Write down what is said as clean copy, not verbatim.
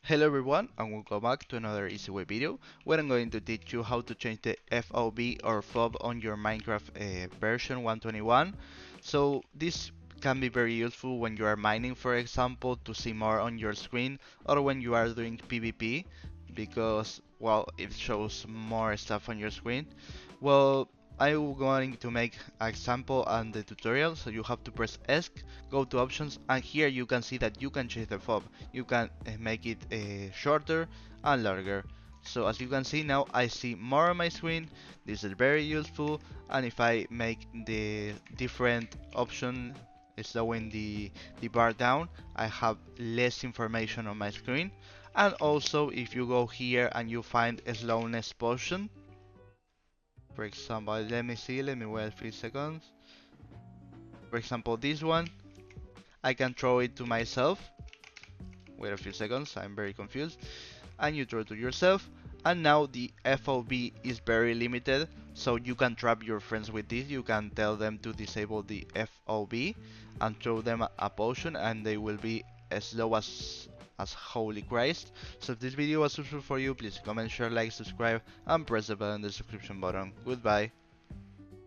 Hello everyone and welcome back to another easy way video where I'm going to teach you how to change the FOV or FOV on your Minecraft version 121. So this can be very useful when you are mining, for example, to see more on your screen, or when you are doing PvP because, well, it shows more stuff on your screen. Well, I'm going to make an example and the tutorial, so you have to press ESC, go to options, and here you can see that you can change the FOV. You can make it shorter and larger. So as you can see now, I see more on my screen. This is very useful, and if I make the different option slowing the bar down, I have less information on my screen. And also if you go here and you find a slowness potion, for example, let me wait 3 seconds. For example, this one, I can throw it to myself. Wait a few seconds, I'm very confused. And you throw it to yourself. And now the FOV is very limited, so you can trap your friends with this. You can tell them to disable the FOV and throw them a potion, and they will be as slow as Holy Christ. So if this video was useful for you, please comment, share, like, subscribe, and press the bell in the subscription button. Goodbye.